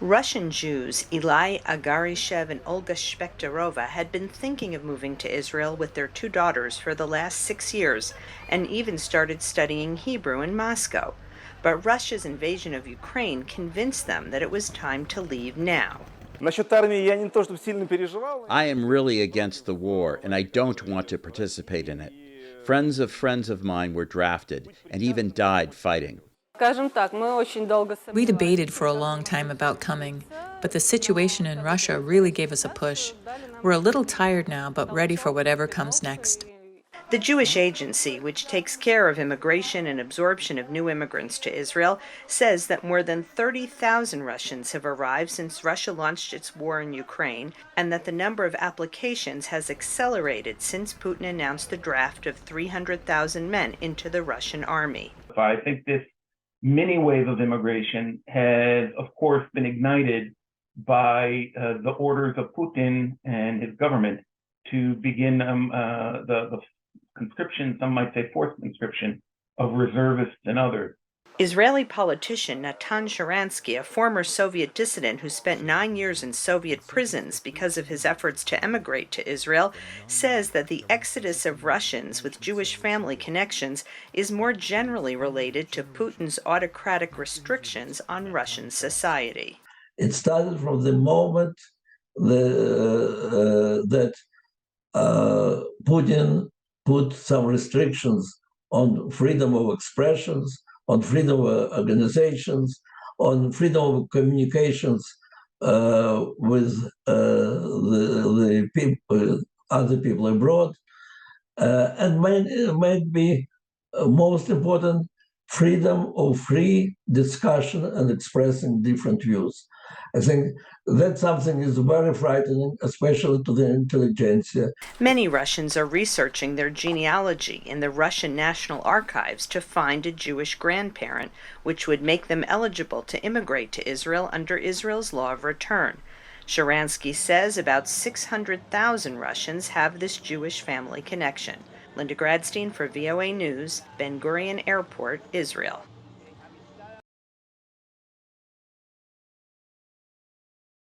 Russian Jews Ilai Agarishev and Olga Shpekterova had been thinking of moving to Israel with their two daughters for the last 6 years and even started studying Hebrew in Moscow. But Russia's invasion of Ukraine convinced them that it was time to leave now. I am really against the war, and I don't want to participate in it. Friends of mine were drafted and even died fighting. We debated for a long time about coming, but the situation in Russia really gave us a push. We're a little tired now, but ready for whatever comes next. The Jewish Agency, which takes care of immigration and absorption of new immigrants to Israel, says that more than 30,000 Russians have arrived since Russia launched its war in Ukraine, and that the number of applications has accelerated since Putin announced the draft of 300,000 men into the Russian army. I think this mini wave of immigration has, of course, been ignited by the orders of Putin and his government to begin the conscription, some might say forced conscription, of reservists and others. Israeli politician Natan Sharansky, a former Soviet dissident who spent 9 years in Soviet prisons because of his efforts to emigrate to Israel, says that the exodus of Russians with Jewish family connections is more generally related to Putin's autocratic restrictions on Russian society. It started from the moment that Putin put some restrictions on freedom of expressions, on freedom of organizations, on freedom of communications with the people, other people abroad, and might be most important, freedom of free discussion and expressing different views. I think that something is very frightening, especially to the intelligentsia. Many Russians are researching their genealogy in the Russian National Archives to find a Jewish grandparent, which would make them eligible to immigrate to Israel under Israel's law of return. Sharansky says about 600,000 Russians have this Jewish family connection. Linda Gradstein for VOA News, Ben Gurion Airport, Israel.